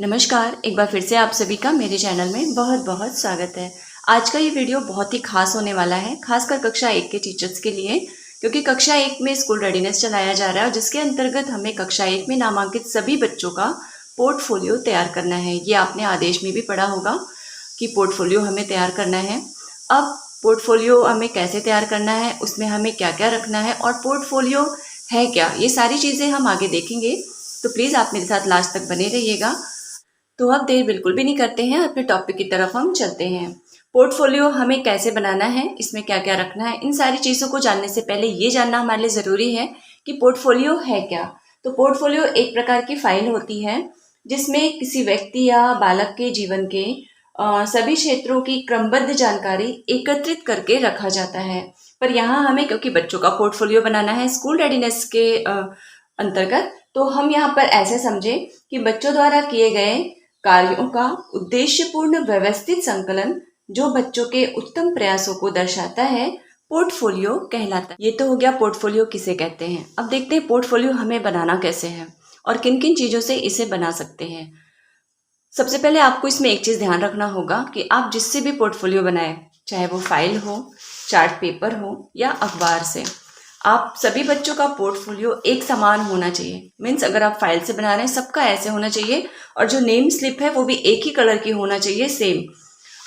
नमस्कार, एक बार फिर से आप सभी का मेरे चैनल में बहुत बहुत स्वागत है। आज का ये वीडियो बहुत ही खास होने वाला है, खासकर कक्षा 1 के टीचर्स के लिए, क्योंकि कक्षा 1 में स्कूल रेडीनेस चलाया जा रहा है और जिसके अंतर्गत हमें कक्षा 1 में नामांकित सभी बच्चों का पोर्टफोलियो तैयार करना है। ये आपने आदेश में भी पढ़ा होगा कि पोर्टफोलियो हमें तैयार करना है। अब पोर्टफोलियो हमें कैसे तैयार करना है, उसमें हमें क्या क्या रखना है और पोर्टफोलियो है क्या, ये सारी चीज़ें हम आगे देखेंगे। तो प्लीज़ आप मेरे साथ लास्ट तक बने रहिएगा। तो अब देर बिल्कुल भी नहीं करते हैं, अपने टॉपिक की तरफ हम चलते हैं। पोर्टफोलियो हमें कैसे बनाना है, इसमें क्या क्या रखना है, इन सारी चीज़ों को जानने से पहले ये जानना हमारे लिए ज़रूरी है कि पोर्टफोलियो है क्या। तो पोर्टफोलियो एक प्रकार की फाइल होती है जिसमें किसी व्यक्ति या बालक के जीवन के सभी क्षेत्रों की क्रमबद्ध जानकारी एकत्रित करके रखा जाता है। पर यहाँ हमें, क्योंकि बच्चों का पोर्टफोलियो बनाना है स्कूल रेडीनेस के अंतर्गत, तो हम यहाँ पर ऐसे समझे कि बच्चों द्वारा किए गए कार्यों का उद्देश्यपूर्ण व्यवस्थित संकलन जो बच्चों के उत्तम प्रयासों को दर्शाता है, पोर्टफोलियो कहलाता है। ये तो हो गया पोर्टफोलियो किसे कहते हैं। अब देखते हैं पोर्टफोलियो हमें बनाना कैसे है और किन किन चीज़ों से इसे बना सकते हैं। सबसे पहले आपको इसमें एक चीज़ ध्यान रखना होगा कि आप जिससे भी पोर्टफोलियो बनाए, चाहे वो फाइल हो, चार्ट पेपर हो या अखबार से, आप सभी बच्चों का पोर्टफोलियो एक समान होना चाहिए। मीन्स अगर आप फाइल से बना रहे हैं सबका ऐसे होना चाहिए, और जो नेम स्लिप है वो भी एक ही कलर की होना चाहिए, सेम।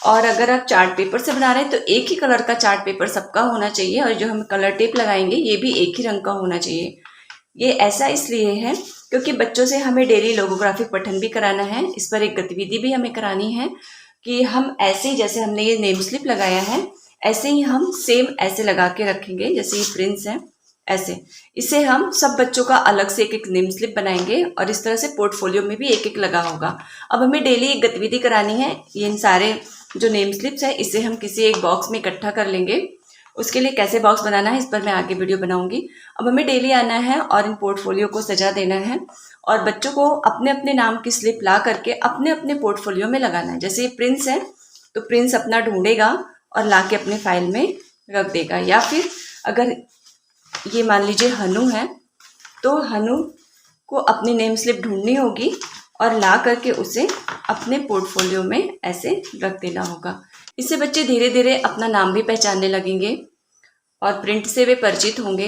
और अगर आप चार्ट पेपर से बना रहे हैं तो एक ही कलर का चार्ट पेपर सबका होना चाहिए, और जो हम कलर टेप लगाएंगे ये भी एक ही रंग का होना चाहिए। ये ऐसा इसलिए है क्योंकि बच्चों से हमें डेली लोगोग्राफिक पठन भी कराना है, इस पर एक गतिविधि भी हमें करानी है कि हम ऐसे ही, जैसे हमने ये नेम स्लिप लगाया है ऐसे ही हम सेम ऐसे लगा के रखेंगे, जैसे ये प्रिंट्स है ऐसे। इसे हम सब बच्चों का अलग से एक एक नेम स्लिप बनाएंगे और इस तरह से पोर्टफोलियो में भी एक एक लगा होगा। अब हमें डेली एक गतिविधि करानी है, ये इन सारे जो नेम स्लिप्स है इसे हम किसी एक बॉक्स में इकट्ठा कर लेंगे। उसके लिए कैसे बॉक्स बनाना है इस पर मैं आगे वीडियो बनाऊंगी। अब हमें डेली आना है और इन पोर्टफोलियो को सजा देना है और बच्चों को अपने अपने नाम की स्लिप ला करके अपने अपने पोर्टफोलियो में लगाना है। जैसे ये प्रिंस है तो प्रिंस अपना ढूंढेगा और ला के अपने फाइल में रख देगा, या फिर अगर ये मान लीजिए हनु है तो हनु को अपनी नेम स्लिप ढूंढनी होगी और ला करके उसे अपने पोर्टफोलियो में ऐसे रख देना होगा। इससे बच्चे धीरे धीरे अपना नाम भी पहचानने लगेंगे और प्रिंट से वे परिचित होंगे।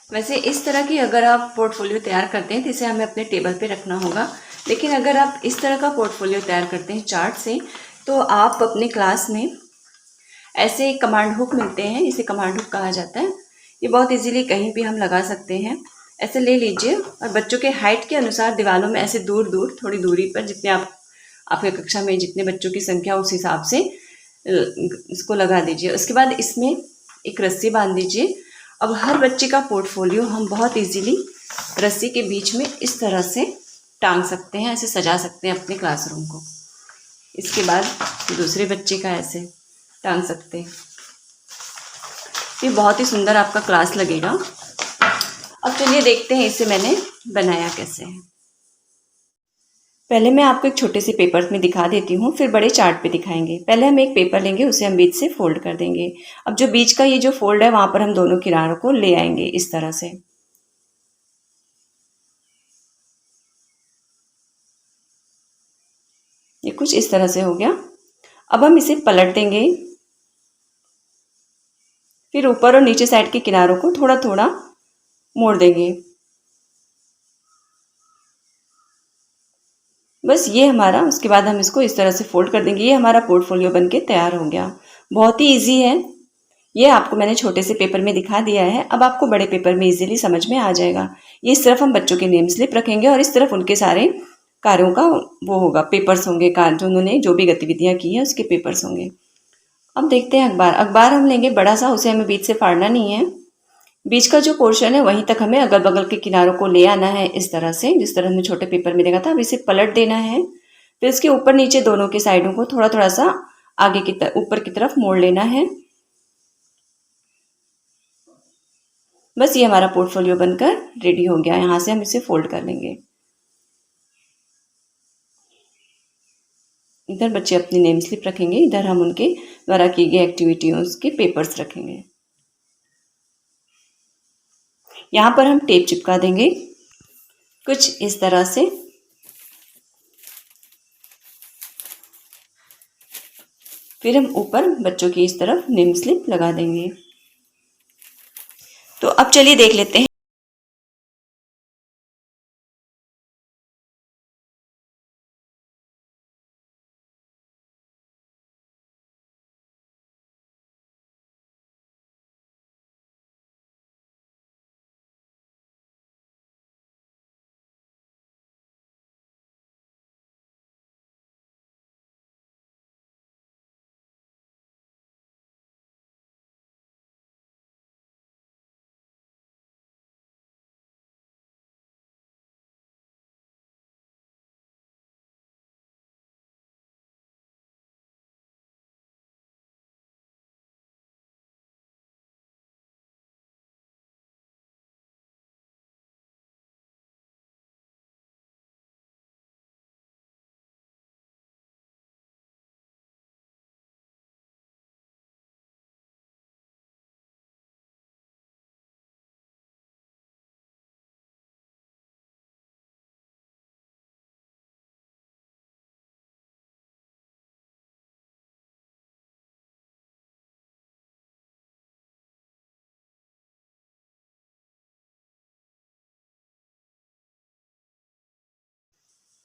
वैसे इस तरह की अगर आप पोर्टफोलियो तैयार करते हैं तो इसे हमें अपने टेबल पे रखना होगा, लेकिन अगर आप इस तरह का पोर्टफोलियो तैयार करते हैं चार्ट से, तो आप अपने क्लास में ऐसे कमांड हुक मिलते हैं, इसे कमांड हुक कहा जाता है। ये बहुत इजीली कहीं भी हम लगा सकते हैं। ऐसे ले लीजिए और बच्चों के हाइट के अनुसार दीवारों में ऐसे दूर दूर थोड़ी दूरी पर, जितने आपके कक्षा में जितने बच्चों की संख्या उस हिसाब से इसको लगा दीजिए। उसके बाद इसमें एक रस्सी बांध दीजिए। अब हर बच्चे का पोर्टफोलियो हम बहुत इजीली रस्सी के बीच में इस तरह से टांग सकते हैं, ऐसे सजा सकते हैं अपने क्लासरूम को। इसके बाद दूसरे बच्चे का ऐसे टांग सकते हैं। ये बहुत ही सुंदर आपका क्लास लगेगा। अब चलिए देखते हैं इसे मैंने बनाया कैसे है। पहले मैं आपको एक छोटे से पेपर में दिखा देती हूँ, फिर बड़े चार्ट पे दिखाएंगे। पहले हम एक पेपर लेंगे, उसे हम बीच से फोल्ड कर देंगे। अब जो बीच का ये जो फोल्ड है वहां पर हम दोनों किनारों को ले आएंगे इस तरह से। ये कुछ इस तरह से हो गया। अब हम इसे पलट देंगे, फिर ऊपर और नीचे साइड के किनारों को थोड़ा थोड़ा मोड़ देंगे। बस ये हमारा, उसके बाद हम इसको इस तरह से फोल्ड कर देंगे। ये हमारा पोर्टफोलियो बनके तैयार हो गया। बहुत ही इजी है। ये आपको मैंने छोटे से पेपर में दिखा दिया है, अब आपको बड़े पेपर में इजीली समझ में आ जाएगा। ये इस तरफ हम बच्चों के नेम स्लिप रखेंगे और इस तरफ उनके सारे कार्यों का वो होगा, पेपर्स होंगे, जो उन्होंने जो भी गतिविधियाँ की हैं उसके पेपर्स होंगे। अब देखते हैं अखबार। अखबार हम लेंगे बड़ा सा, उसे हमें बीच से फाड़ना नहीं है। बीच का जो पोर्शन है वहीं तक हमें अगल बगल के किनारों को ले आना है इस तरह से, जिस तरह हमने छोटे पेपर में देखा था। अब इसे पलट देना है, फिर इसके ऊपर नीचे दोनों के साइडों को थोड़ा थोड़ा सा आगे की तरफ, ऊपर की तरफ मोड़ लेना है। बस ये हमारा पोर्टफोलियो बनकर रेडी हो गया। यहाँ से हम इसे फोल्ड कर लेंगे। इधर बच्चे अपनी नेम स्लिप रखेंगे, इधर हम उनके द्वारा की गई एक्टिविटियों के पेपर्स रखेंगे। यहाँ पर हम टेप चिपका देंगे। कुछ इस तरह से। फिर हम ऊपर बच्चों की इस तरफ नेम स्लिप लगा देंगे। तो अब चलिए देख लेते हैं।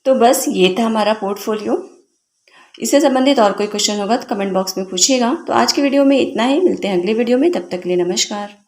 तो बस ये था हमारा पोर्टफोलियो। इससे संबंधित और कोई क्वेश्चन होगा तो कमेंट बॉक्स में पूछिएगा। तो आज की वीडियो में इतना ही, मिलते हैं अगली वीडियो में, तब तक के लिए नमस्कार।